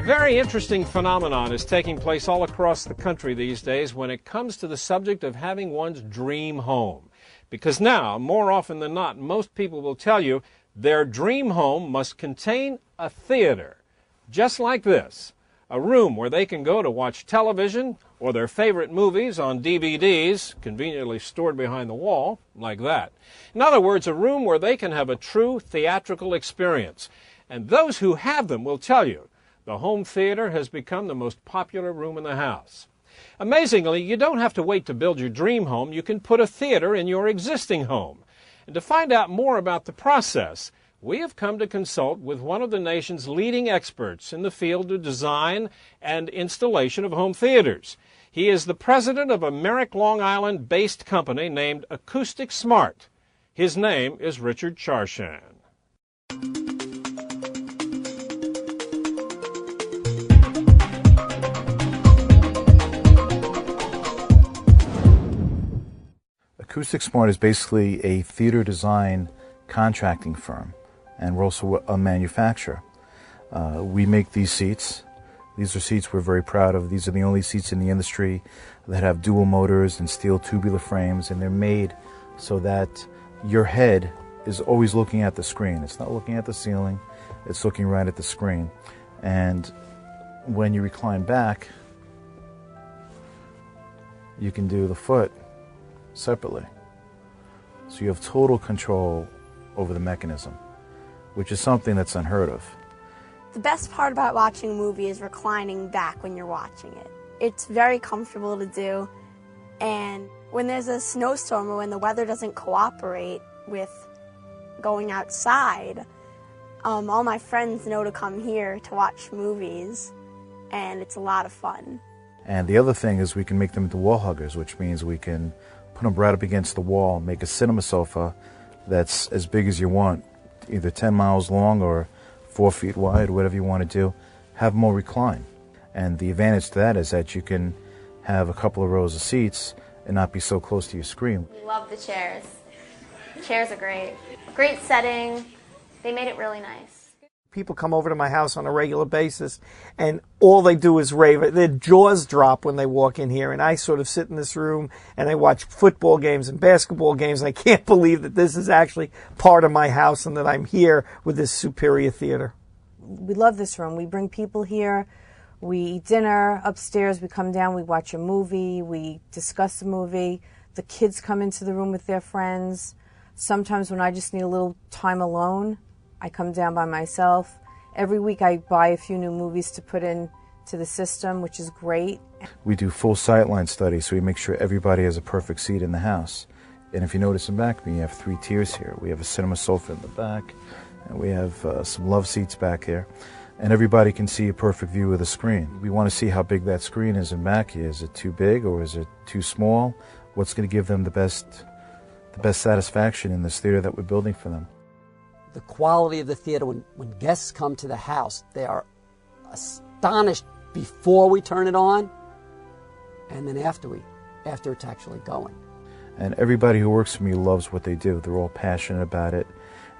very interesting phenomenon is taking place all across the country these days when it comes to the subject of having one's dream home. Because now, more often than not, most people will tell you their dream home must contain a theater. Just like this, a room where they can go to watch television or their favorite movies on DVDs, conveniently stored behind the wall, like that. In other words, a room where they can have a true theatrical experience. And those who have them will tell you the home theater has become the most popular room in the house. Amazingly, you don't have to wait to build your dream home. You can put a theater in your existing home. And to find out more about the process, we have come to consult with one of the nation's leading experts in the field of design and installation of home theaters. He is the president of a Merrick, Long Island-based company named Acoustic Smart. His name is Richard Charshan. Acoustic Smart is basically a theater design contracting firm, and we're also a manufacturer. We make these seats. These are seats we're very proud of. These are the only seats in the industry that have dual motors and steel tubular frames, and they're made so that your head is always looking at the screen. It's not looking at the ceiling, it's looking right at the screen. And when you recline back, you can do the foot separately. So you have total control over the mechanism, which is something that's unheard of. The best part about watching a movie is reclining back when you're watching it. It's very comfortable to do, and when there's a snowstorm or when the weather doesn't cooperate with going outside, all my friends know to come here to watch movies, and it's a lot of fun. And the other thing is we can make them into wall huggers, which means we can put them right up against the wall, make a cinema sofa that's as big as you want, either 10 miles long or 4 feet wide, whatever you want to do. Have them all recline. And the advantage to that is that you can have a couple of rows of seats and not be so close to your screen. We love the chairs. The chairs are great. Great setting. They made it really nice. People come over to my house on a regular basis, and all they do is rave. Their jaws drop when they walk in here, and I sort of sit in this room, and I watch football games and basketball games, and I can't believe that this is actually part of my house and that I'm here with this superior theater. We love this room. We bring people here. We eat dinner upstairs. We come down. We watch a movie. We discuss the movie. The kids come into the room with their friends. Sometimes when I just need a little time alone, I come down by myself. Every week I buy a few new movies to put in to the system, which is great. We do full sightline studies, so we make sure everybody has a perfect seat in the house. And if you notice in back of me, you have 3 tiers here. We have a cinema sofa in the back, and we have some love seats back here. And everybody can see a perfect view of the screen. We want to see how big that screen is in back here. Is it too big or is it too small? What's going to give them the best satisfaction in this theater that we're building for them? The quality of the theater, when guests come to the house, they are astonished before we turn it on and then after it's actually going. And everybody who works for me loves what they do. They're all passionate about it,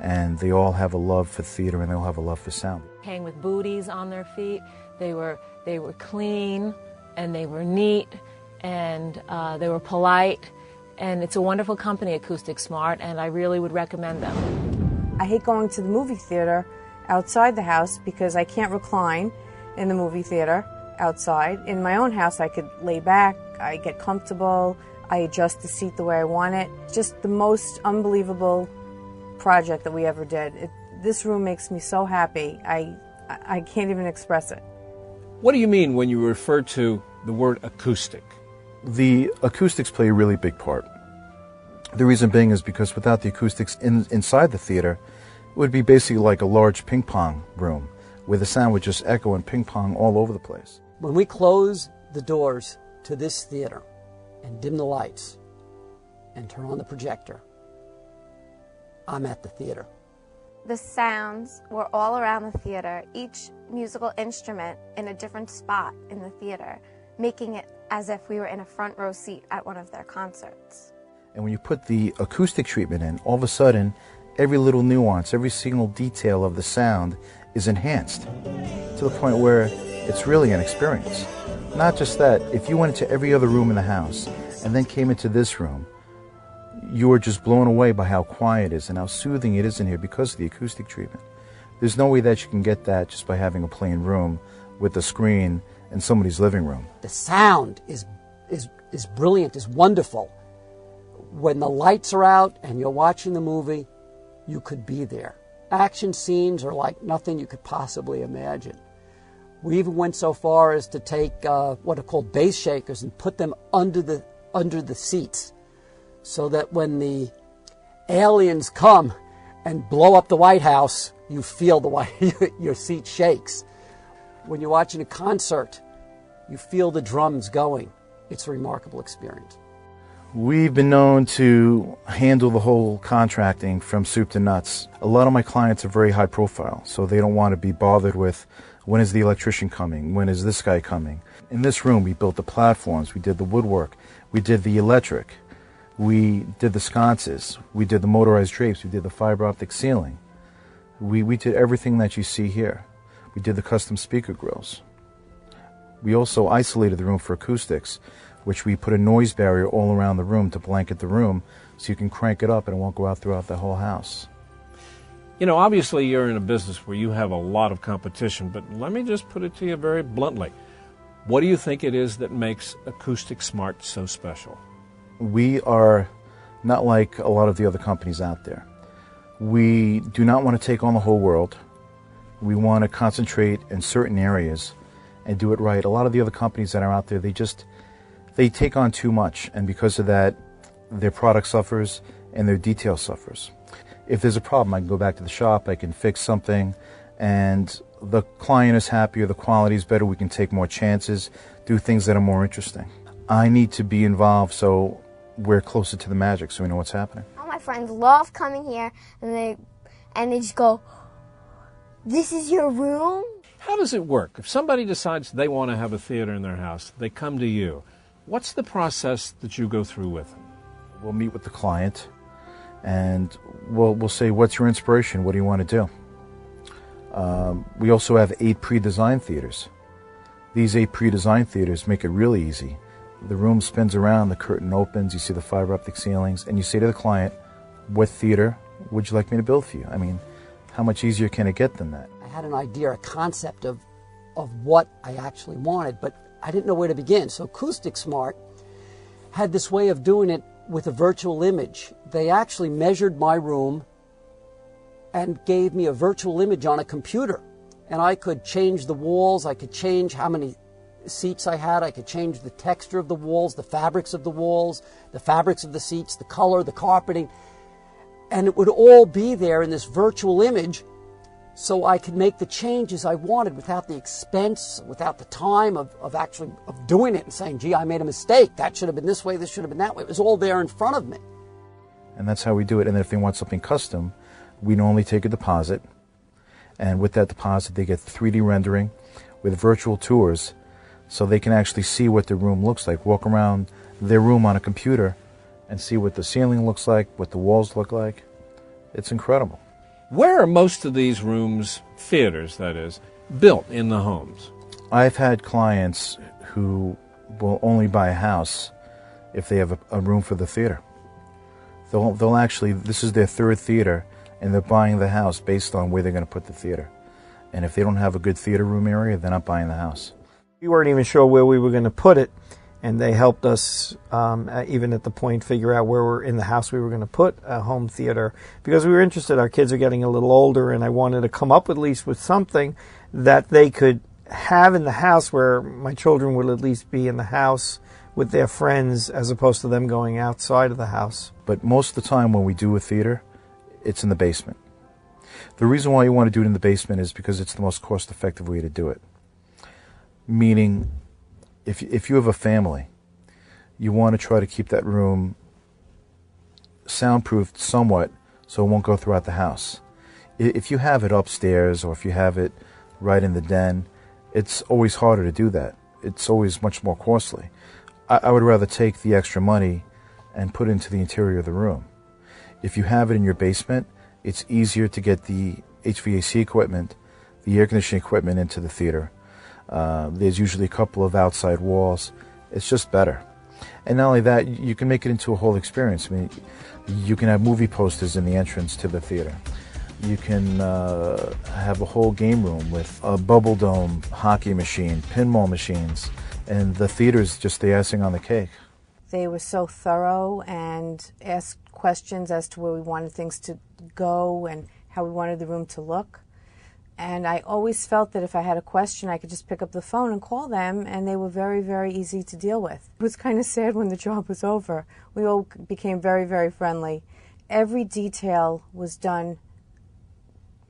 and they all have a love for theater, and they all have a love for sound. Came with booties on their feet. They were clean, and they were neat, and they were polite, and it's a wonderful company, Acoustic Smart, and I really would recommend them. I hate going to the movie theater outside the house because I can't recline in the movie theater outside. In my own house, I could lay back, I get comfortable, I adjust the seat the way I want it. Just the most unbelievable project that we ever did. This room makes me so happy. I can't even express it. What do you mean when you refer to the word acoustic? The acoustics play a really big part. The reason being is because without the acoustics inside the theater, it would be basically like a large ping pong room where the sound would just echo and ping pong all over the place. When we close the doors to this theater and dim the lights and turn on the projector, I'm at the theater. The sounds were all around the theater, each musical instrument in a different spot in the theater, making it as if we were in a front row seat at one of their concerts. And when you put the acoustic treatment in, all of a sudden, every little nuance, every single detail of the sound is enhanced to the point where It's really an experience. Not just that, if you went into every other room in the house and then came into this room, you were just blown away by how quiet it is and how soothing it is in here because of the acoustic treatment. There's no way that you can get that just by having a plain room with a screen in somebody's living room. The sound is brilliant, is wonderful. When the lights are out and you're watching the movie, you could be there. Action scenes are like nothing you could possibly imagine. We even went so far as to take what are called bass shakers and put them under the seats, so that when the aliens come and blow up the White House, you feel your seat shakes. When you're watching a concert, you feel the drums going. It's a remarkable experience. We've been known to handle the whole contracting from soup to nuts. A lot of my clients are very high profile, so they don't want to be bothered with when is the electrician coming, when is this guy coming. In this room, we built the platforms, we did the woodwork, we did the electric, we did the sconces, we did the motorized drapes, we did the fiber optic ceiling. We did everything that you see here. We did the custom speaker grills. We also isolated the room for acoustics, which we put a noise barrier all around the room to blanket the room so you can crank it up and it won't go out throughout the whole house. You know, obviously you're in a business where you have a lot of competition, but let me just put it to you very bluntly. What do you think it is that makes Acoustic Smart so special? We are not like a lot of the other companies out there. We do not want to take on the whole world. We want to concentrate in certain areas and do it right. A lot of the other companies that are out there, they take on too much, and because of that, their product suffers and their detail suffers. If there's a problem, I can go back to the shop, I can fix something, and the client is happier, the quality is better, we can take more chances, do things that are more interesting. I need to be involved so we're closer to the magic, so we know what's happening. All my friends love coming here, and they just go, "This is your room?" How does it work? If somebody decides they want to have a theater in their house, they come to you. What's the process that you go through with them? We'll meet with the client, and we'll say, what's your inspiration? What do you want to do? We also have 8 pre-designed theaters. These 8 pre-designed theaters make it really easy. The room spins around, the curtain opens, you see the fiber optic ceilings, and you say to the client, what theater would you like me to build for you? I mean, how much easier can it get than that? I had an idea, a concept of what I actually wanted, but I didn't know where to begin. So Acoustic Smart had this way of doing it with a virtual image. They actually measured my room and gave me a virtual image on a computer. And I could change the walls, I could change how many seats I had, I could change the texture of the walls, the fabrics of the walls, the fabrics of the seats, the color, the carpeting. And it would all be there in this virtual image, so I could make the changes I wanted without the expense, without the time of doing it and saying, gee, I made a mistake. That should have been this way, this should have been that way. It was all there in front of me. And that's how we do it. And if they want something custom, we normally take a deposit. And with that deposit, they get 3D rendering with virtual tours so they can actually see what their room looks like, walk around their room on a computer and see what the ceiling looks like, what the walls look like. It's incredible. Where are most of these rooms, theaters that is, built in the homes? I've had clients who will only buy a house if they have a room for the theater. They'll actually, this is their 3rd theater, and they're buying the house based on where they're going to put the theater. And if they don't have a good theater room area, they're not buying the house. We weren't even sure where we were going to put it, and they helped us even at the point figure out where in the house we were going to put a home theater, because we were interested. Our kids are getting a little older, and I wanted to come up at least with something that they could have in the house where my children would at least be in the house with their friends as opposed to them going outside of the house. But most of the time when we do a theater, it's in the basement. The reason why you want to do it in the basement is because it's the most cost-effective way to do it. Meaning, if you have a family, you want to try to keep that room soundproofed somewhat so it won't go throughout the house. If you have it upstairs or if you have it right in the den, it's always harder to do that. It's always much more costly. I would rather take the extra money and put it into the interior of the room. If you have it in your basement, it's easier to get the HVAC equipment, the air conditioning equipment into the theater. There's usually a couple of outside walls. It's just better. And not only that, you can make it into a whole experience. I mean, you can have movie posters in the entrance to the theater. You can have a whole game room with a bubble dome, hockey machine, pinball machines, and the theater's just the icing on the cake. They were so thorough and asked questions as to where we wanted things to go and how we wanted the room to look. And I always felt that if I had a question, I could just pick up the phone and call them, and they were very, very easy to deal with. It was kind of sad when the job was over. We all became very, very friendly. Every detail was done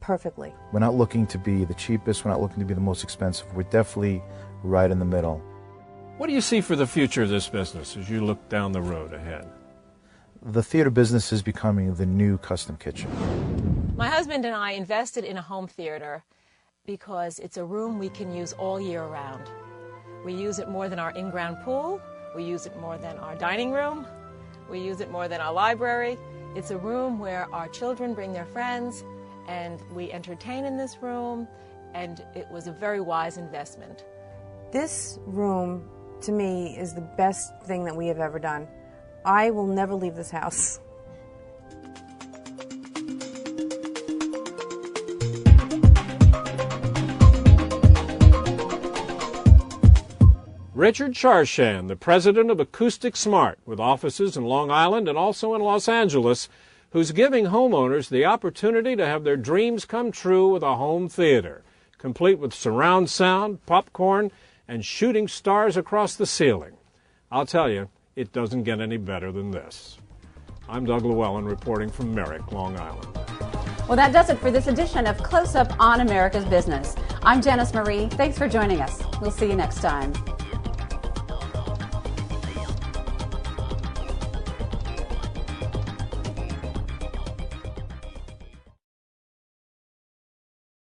perfectly. We're not looking to be the cheapest, we're not looking to be the most expensive. We're definitely right in the middle. What do you see for the future of this business as you look down the road ahead? The theater business is becoming the new custom kitchen. My husband and I invested in a home theater because it's a room we can use all year round. We use it more than our in-ground pool. We use it more than our dining room. We use it more than our library. It's a room where our children bring their friends and we entertain in this room, and it was a very wise investment. This room, to me, is the best thing that we have ever done. I will never leave this house. Richard Charshan, the president of Acoustic Smart, with offices in Long Island and also in Los Angeles, who's giving homeowners the opportunity to have their dreams come true with a home theater, complete with surround sound, popcorn, and shooting stars across the ceiling. I'll tell you, it doesn't get any better than this. I'm Doug Llewellyn reporting from Merrick, Long Island. Well, that does it for this edition of Close Up on America's Business. I'm Janice Marie. Thanks for joining us. We'll see you next time.